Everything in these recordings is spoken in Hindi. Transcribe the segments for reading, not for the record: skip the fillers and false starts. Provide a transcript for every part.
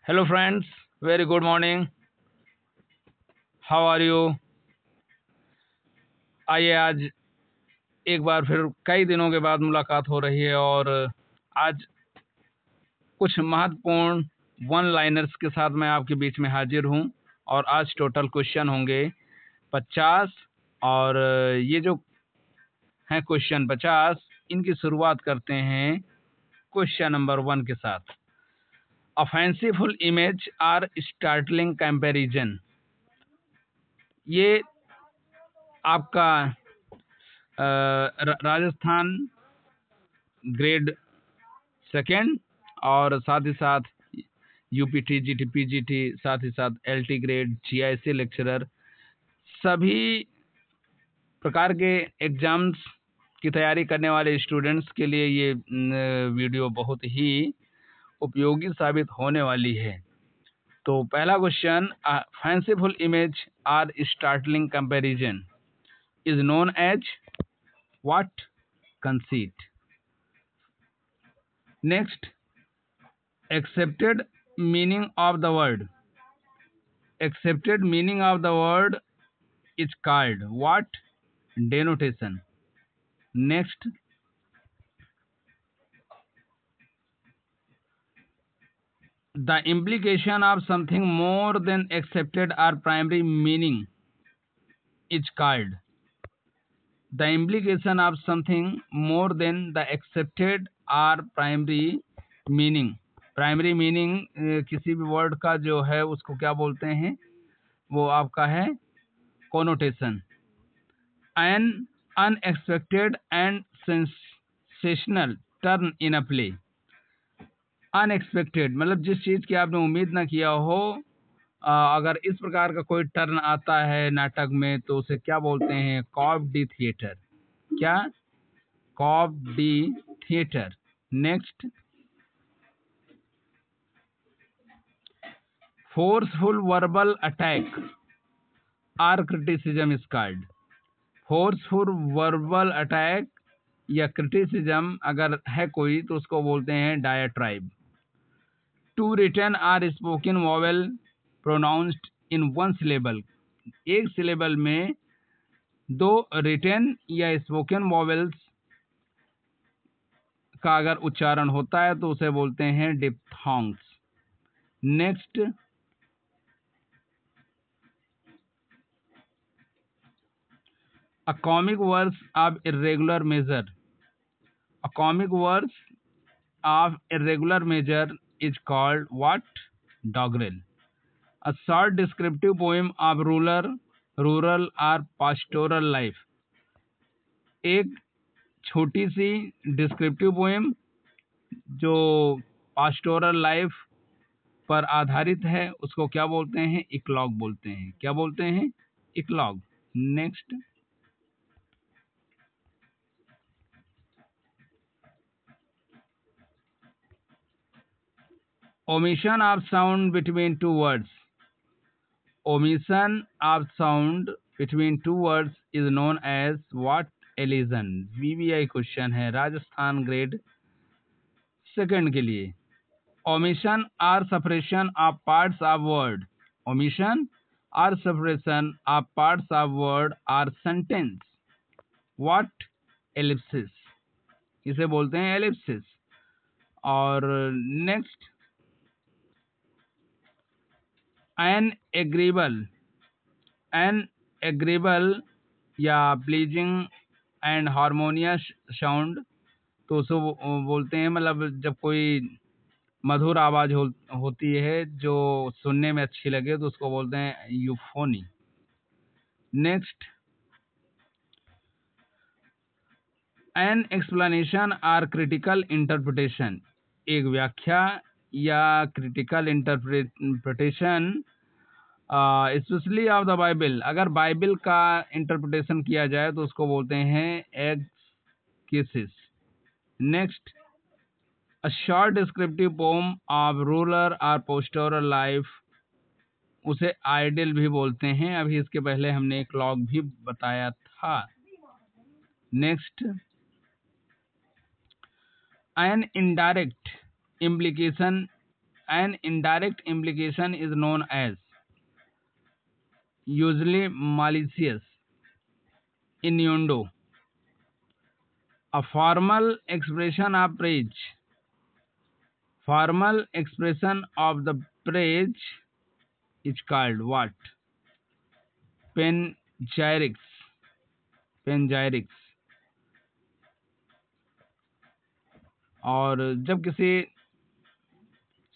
Hello friends, very good morning. How are you? आइए, आज एक बार फिर कई दिनों के बाद मुलाकात हो रही है और आज कुछ महत्वपूर्ण वन लाइनर्स के साथ मैं आपके बीच में हाजिर हूं। और आज टोटल क्वेश्चन होंगे 50। और ये जो हैं क्वेश्चन 50, इनकी शुरुआत करते हैं क्वेश्चन नंबर 1 के साथ। A fanciful image or startling comparison. ये आपका राजस्थान ग्रेड सेकेंड और साथ ही साथ यूपीटी, जीटी, पीजीटी, साथ ही साथ एलटी ग्रेड, जीआईसी लेक्चरर, सभी प्रकार के एग्जाम्स की तैयारी करने वाले स्टूडेंट्स के लिए ये वीडियो बहुत ही उपयोगी साबित होने वाली है। तो पहला question, fanciful image or startling comparison is known as what? Conceit. Next, accepted meaning of the word. Accepted meaning of the word is called what? Denotation. Next, the implication of something more than accepted or primary meaning is called. The implication of something more than the accepted or primary meaning. Primary meaning किसी भी वर्ड का जो है उसको क्या बोलते हैं? वो आपका है connotation. An unexpected and sensational turn in a play. Unexpected मतलब जिस चीज की आपने उम्मीद ना किया हो, अगर इस प्रकार का कोई टर्न आता है नाटक में तो उसे क्या बोलते हैं? Coup de theatre. क्या? Coup de theatre. Next, forceful verbal attack or criticism is called. Forceful verbal attack या क्रिटिसिज्म अगर है कोई तो उसको बोलते हैं diatribe. Two written or spoken vowel pronounced in one syllable. एक सिलेबल में दो रिटन या स्पोकन वॉवेल्स का अगर उच्चारण होता है तो उसे बोलते हैं diphthongs. Next, a comic verse of irregular measure. A comic verse of irregular measure is called what? Doggerel. A short descriptive poem of rural or pastoral life. एक छोटी सी डिस्क्रिप्टिव पोएम जो पास्टोरल लाइफ पर आधारित है उसको क्या बोलते हैं? इक्लॉग बोलते हैं। क्या बोलते हैं? Eclogue. Next, omission of sound between two words. Omission of sound between two words is known as what? Elision. VVI question है राजस्थान ग्रेड सेकंड के लिए। Omission or suppression of parts of word. Omission or suppression of parts of word or sentence. What? Ellipsis. इसे बोलते हैं एलिप्सिस। और नेक्स्ट, एग्रीबल या प्लीजिंग एंड हारमोनियस साउंड तो उसे बोलते हैं, मतलब जब कोई मधुर आवाज होती है जो सुनने में अच्छी लगे तो उसको बोलते हैं euphony. Next, an explanation or critical interpretation. एक व्याख्या या critical interpretation especially of the Bible. अगर बाइबल का इंटरप्रिटेशन किया जाए तो उसको बोलते हैं axis. Next, a short descriptive poem of rural और पोस्टोरल लाइफ, उसे आइडियल भी बोलते हैं। अभी इसके पहले हमने एक लॉग भी बताया था। Next, an indirect implication an indirect implication is known as usually malicious innuendo. A formal expression of praise. Formal expression of the praise is called what? Panegyrics. Panegyrics. और जब किसी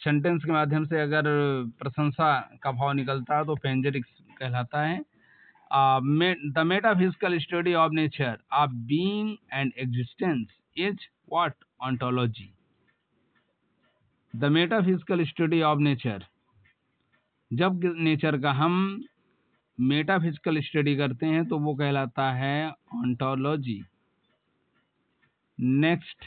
सेंटेंस के माध्यम से अगर प्रशंसा का भाव निकलता है तो पैंजेरिक्स कहलाता है. The metaphysical study of nature of being and existence is what? Ontology. The metaphysical study of nature. जब नेचर का हम मेटाफिजिकल स्टडी करते हैं तो वो कहलाता है ontology. Next,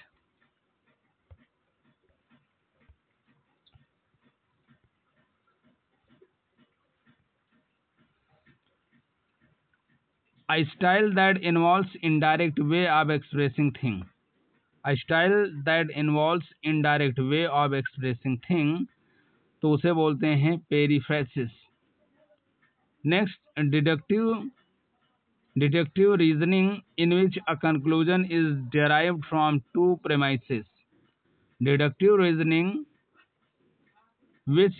a style that involves indirect way of expressing thing. A style that involves indirect way of expressing thing, तो उसे बोलते हैं periphrasis. Next, deductive reasoning in which a conclusion is derived from two premises. Deductive reasoning which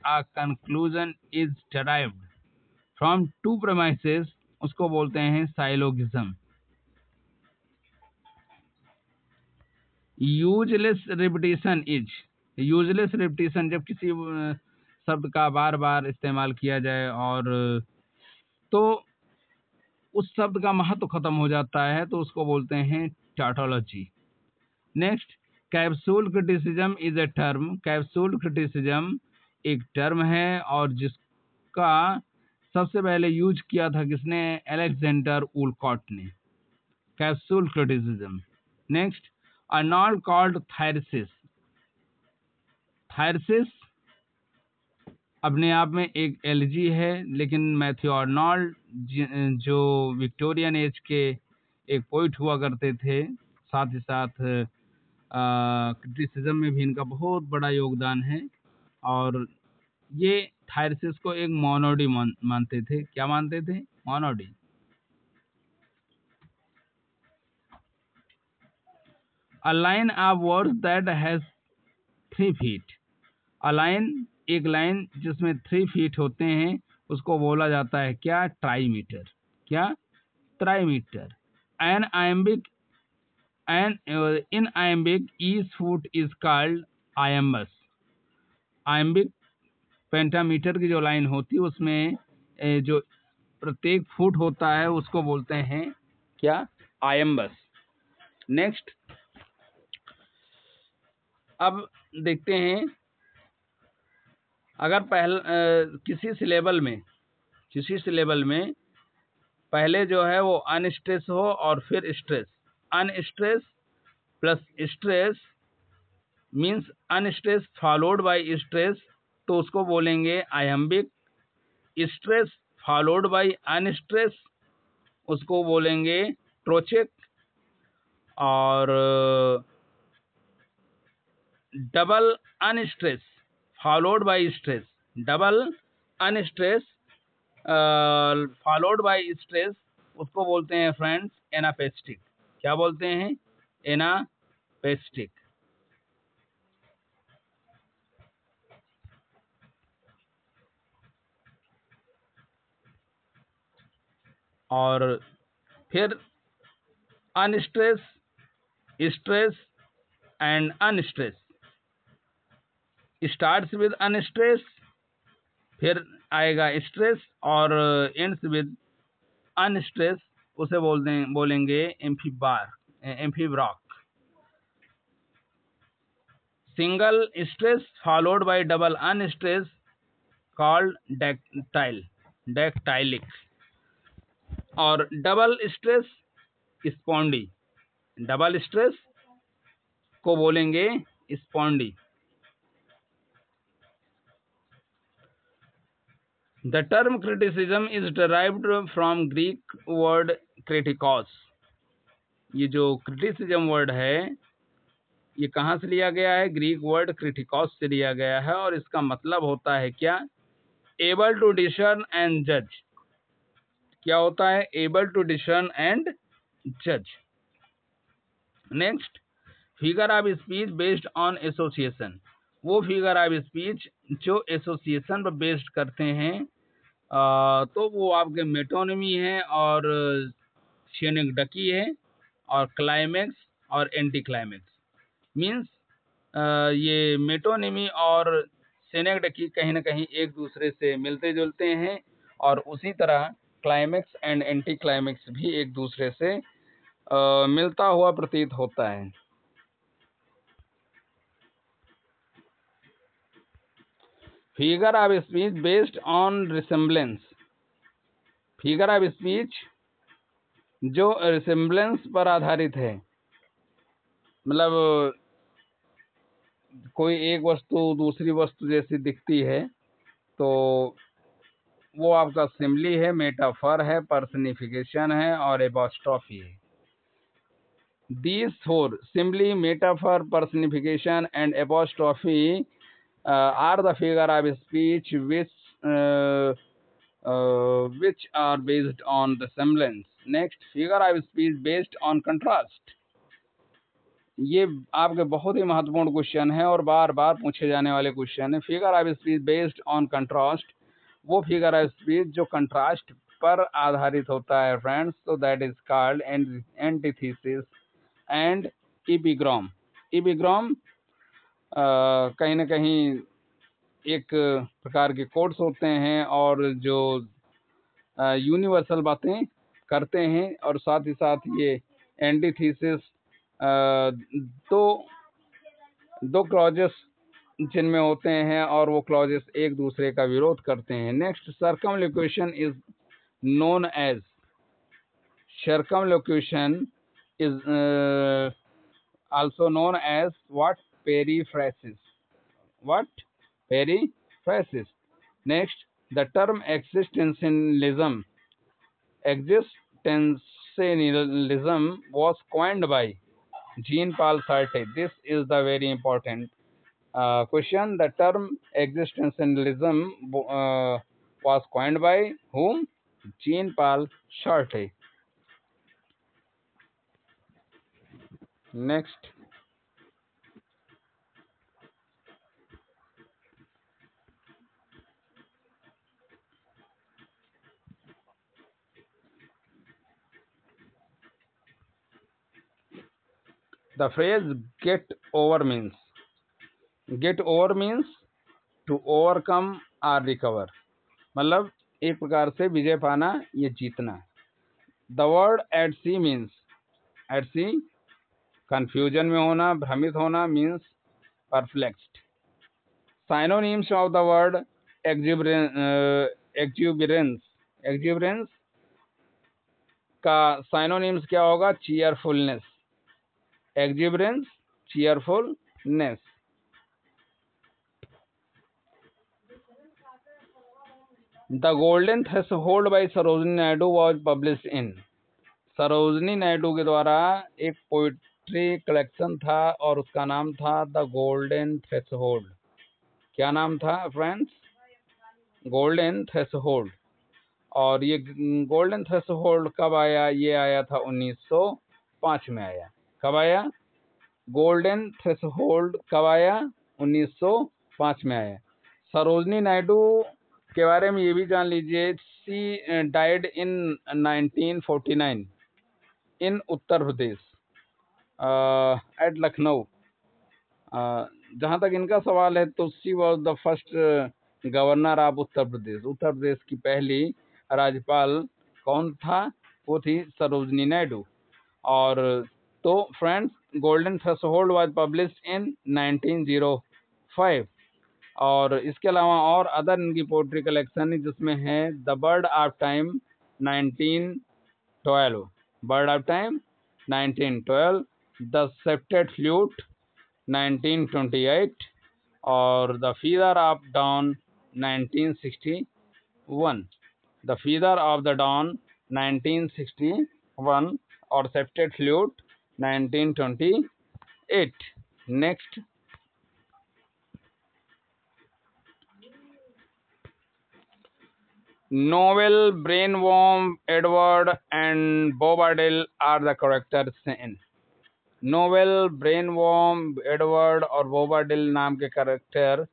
a conclusion is derived from two premises, उसको बोलते हैं syllogism. Useless repetition is. Useless repetition जब किसी शब्द का बार बार इस्तेमाल किया जाए और तो उस शब्द का महत्व खत्म हो जाता है तो उसको बोलते हैं tautology. Next, capsule criticism is a term. Capsule criticism एक टर्म है और जिसका सबसे पहले यूज किया था किसने? अलेक्जेंडर वुलकॉट ने. Capsule criticism. Next, a node called thyresis. थायरसिस अपने आप में एक एलजी है, लेकिन मैथ्यू आर्नोल्ड जो विक्टोरियन एज के एक पोइट हुआ करते थे, साथ ही साथ क्रिटिसिज्म में भी इनका बहुत बड़ा योगदान है और ये थायरसिस को एक मोनोडी मानते थे. क्या मानते थे? मोनोडी. A line of words that has 3 feet. A line, एक लाइन जिसमें 3 feet होते हैं उसको बोला जाता है क्या? ट्राईमीटर. क्या? ट्राईमीटर. An iambic in iambic each foot is called iambus. iambic pentameter की जो लाइन होती है उसमें जो प्रत्येक फुट होता है उसको बोलते हैं क्या? आयम्बस. नेक्स्ट, अब देखते हैं अगर किसी सिलेबल में पहले जो है वो अनस्ट्रेस हो और फिर stress. Unstress plus stress means unstress followed by stress, तो उसको बोलेंगे iambic. Stress followed bye unstress उसको बोलेंगे ट्रोचेक. और double unstress followed by stress, double unstress followed by stress उसको बोलते हैं फ्रेंड्स एनापेस्टिक. क्या बोलते हैं? एनापेस्टिक. और फिर unstress, stress and unstress. Starts with unstress, फिर आएगा स्ट्रेस और एंड्स विद अनस्ट्रेस, उसे बोलेंगे amphibrach. Single stress followed by double unstress called dactylic. और double stress spondee. Double stress को बोलेंगे स्पॉन्डी. The term criticism is derived from Greek word kritikos. ये जो criticism word है ये कहाँ से लिया गया है? ग्रीक वर्ड क्रिटिकॉस से लिया गया है और इसका मतलब होता है क्या? एबल टू डिसर्न एंड जज। क्या होता है? एबल टू डिसर्न एंड जज। Next, figure of speech based on association. वो फिगर ऑफ स्पीच जो एसोसिएशन पर बेस्ड करते हैं, तो वो आपके मेटोनिमी है और सिनेक्डकी है और क्लाइमेक्स और एंटी क्लाइमेक्स। मीन्स ये मेटोनिमी और सिनेक्डकी कहीं ना कहीं एक दूसरे से मिलते जुलते हैं और उसी तरह क्लाइमेक्स एंड एंटी क्लाइमेक्स भी एक दूसरे से मिलता हुआ प्रतीत होता है। Figure of speech based on resemblance. Figure of speech जो रिसेम्बलेंस पर आधारित है, मतलब कोई एक वस्तु दूसरी वस्तु जैसी दिखती है तो वो आपका सिमली है, मेटाफर है, पर्सनिफिकेशन है और एपोस्ट्रॉफी है। These four, simile, metaphor, personification and apostrophe, are the figure of speech which are based on the semblance. Next, figure of speech based on contrast. ये आपके बहुत ही महत्वपूर्ण क्वेश्चन है और बार बार पूछे जाने वाले क्वेश्चन है। Figure of speech based on contrast, वो फिगर ऑफ स्पीच जो कंट्रास्ट पर आधारित होता है फ्रेंड्स, तो that is called antithesis and इपिग्राम। इपिग्राम कहीं ना कहीं एक प्रकार के कोट्स होते हैं और जो यूनिवर्सल बातें करते हैं, और साथ ही साथ ये एंटीथेसिस दो दो क्लॉजेस जिनमें होते हैं और वो क्लॉजेस एक दूसरे का विरोध करते हैं। Next, circumlocution is known as, circumlocution is also known as what? Periphrasis. What? Periphrasis. Next, the term existentialism was coined by Jean-Paul Sartre. This is the very important question. The term existentialism was coined by whom? Jean-Paul Sartre. Next, the phrase get over means to overcome or recover, मतलब एक प्रकार से विजय पाना, ये जीतना। The word at sea means, at sea confusion में होना, भ्रमित होना, means perplexed. Synonyms of the word exuberance का synonyms क्या होगा? cheerfulness, exuberance, cheerfulness. The Golden Threshold by Sarojini Naidu was published in, Sarojini Naidu के द्वारा एक पोइट्री कलेक्शन था और उसका नाम था द गोल्डन थ्रेशोल्ड। क्या नाम था फ्रेंड्स? Golden threshold. और ये गोल्डन थ्रेशोल्ड कब आया? ये आया था 1905 में आया। कब आया? गोल्डन थ्रेशोल्ड कब आया? 1905 में आया। सरोजनी नायडू के बारे में ये भी जान लीजिए, she died in 1949 in Uttar Pradesh at Lucknow. जहाँ तक इनका सवाल है तो she was the first governor of Uttar Pradesh. Uttar Pradesh की पहली राज्यपाल कौन था? वो थी सरोजनी नायडू। और तो friends, golden threshold was published in 1905। और इसके अलावा और अदर इनकी पोट्री कलेक्शन है जिसमें है the bird of time 1912, bird of time 1912, the sceptred flute 1928 और the feather of dawn 1961। The feather of the dawn 1961 और sceptred flute 1928। Next, Novel, Brainworm, Edward, and Bobadil are the characters in Knowell, Brainworm, Edward और बोबाडिल नाम के कैरेक्टर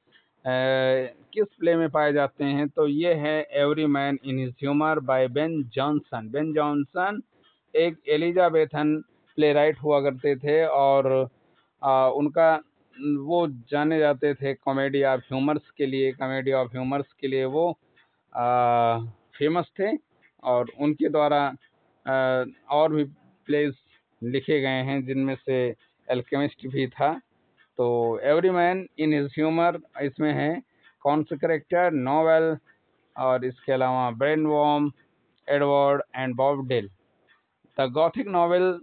किस प्ले में पाए जाते हैं? तो ये है every man in his humour by Ben Jonson. Ben Jonson एक एलिजाबेथन प्ले राइट हुआ करते थे और उनका वो जाने जाते थे कॉमेडी ऑफ ह्यूमर्स के लिए। कॉमेडी ऑफ ह्यूमर्स के लिए वो फेमस थे और उनके द्वारा और भी प्लेस लिखे गए हैं जिनमें से एल्केमिस्ट भी था। तो every man in his humour इसमें है। कौन से करेक्टर? नोवेल और इसके अलावा Brainworm, Edward and Bobadil. The gothic novel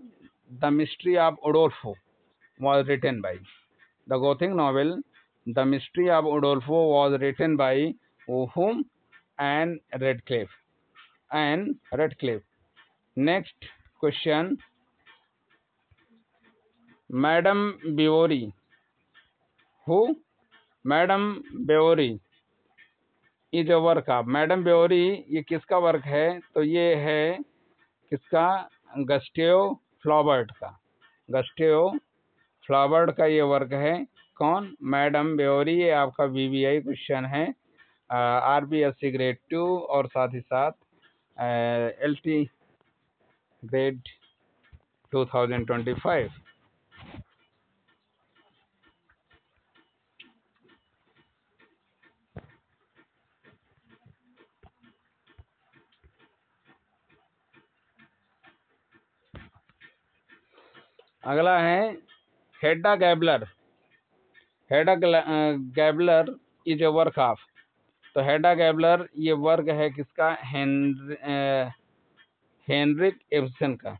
the mystery of Udolpho was written by the Gothic novel The Mystery of Udolpho was written by whom? And Radcliffe. Next question, Madame Bovary. Who? Madame Bovary is a work of Madame Bovary। ये किसका वर्क है? तो ये है किसका? गस्टेव फ्लॉबर्ट का। गस्टेव फ्लॉबर्ट का ये वर्क है। कौन? मैडम ब्योरी। ये आपका बीबीआई क्वेश्चन है, आरबीएससी ग्रेड 2 और साथ ही साथ एलटी ग्रेड 2025। अगला है Hedda Gabler. Hedda Gabler is a work of. तो हेडा गैबलर ये वर्क है किसका? हेनरिक इब्सन का।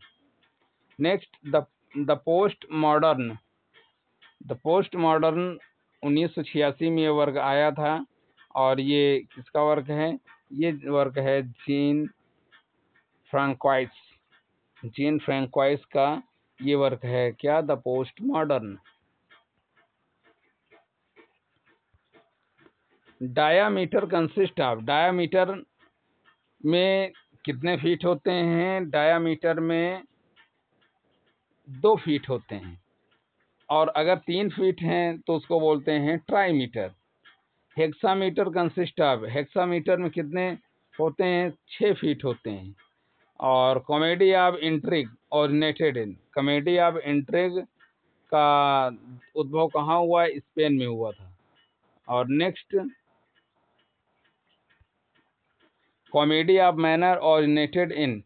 Next, the post modern. The post modern 1986 में ये वर्क आया था और ये किसका वर्क है? ये वर्क है जीन फ्रांकोइस। जीन फ्रांकोइस का ये वर्क है क्या? The post modern. Diameter consist of. Diameter में कितने फीट होते हैं? डायामीटर में 2 फीट होते हैं और अगर 3 फीट हैं तो उसको बोलते हैं trimeter. Hexameter consist of. Hexameter में कितने होते हैं? 6 फीट होते हैं। और comedy of intrigue originated in. Comedy of intrigue का उद्भव कहाँ हुआ? स्पेन में हुआ था। और नेक्स्ट, comedy of manner originated in.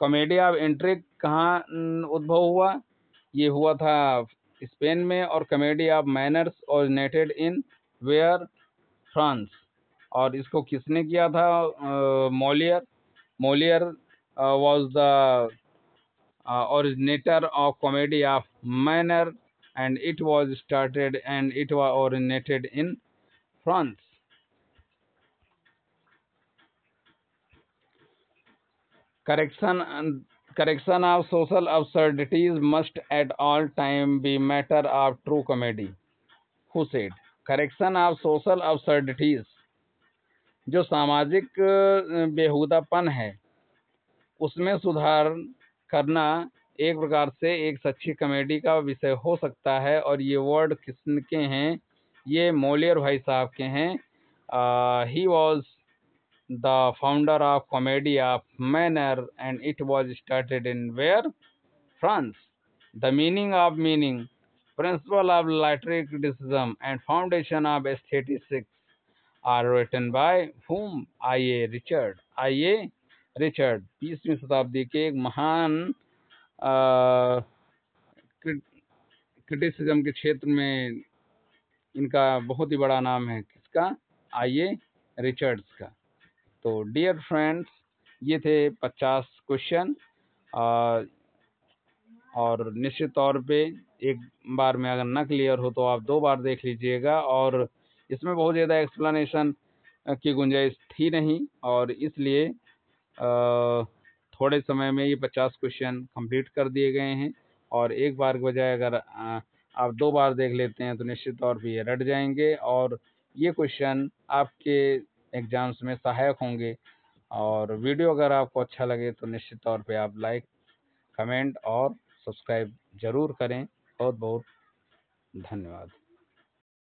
Comedy of intrigue कहाँ उद्भव हुआ? ये हुआ था स्पेन में। और comedy of manners originated in where? France. और इसको किसने किया था? Moliere. Moliere was the originator of comedy of manner and it was originated in France. Correction of social absurdities must at all time be matter of true comedy. Who said? Correction of social absurdities, जो सामाजिक बेहुदापन है उसमें सुधार करना एक प्रकार से एक सच्ची कॉमेडी का विषय हो सकता है। और ये वर्ड किसके हैं? ये मोलियर भाई साहब के हैं। He was the founder of comedy of manner and it was started in where? France. The meaning of meaning, principle of literary criticism and foundation of aesthetics are written by whom? I.A. Richard. I.A. Richard 20वीं शताब्दी के एक महान क्रिटिसिज्म के क्षेत्र में इनका बहुत ही बड़ा नाम है। किसका? I.A. रिचर्ड्स का। तो डियर फ्रेंड्स, ये थे 50 क्वेश्चन और निश्चित तौर पे एक बार में अगर न क्लियर हो तो आप 2 बार देख लीजिएगा। और इसमें बहुत ज़्यादा एक्सप्लेनेशन की गुंजाइश थी नहीं और इसलिए थोड़े समय में ये 50 क्वेश्चन कंप्लीट कर दिए गए हैं। और एक बार के बजाय अगर आप 2 बार देख लेते हैं तो निश्चित तौर पे ये रट जाएंगे और ये क्वेश्चन आपके एग्जाम्स में सहायक होंगे। और वीडियो अगर आपको अच्छा लगे तो निश्चित तौर पे आप लाइक, कमेंट और सब्सक्राइब ज़रूर करें। बहुत बहुत धन्यवाद।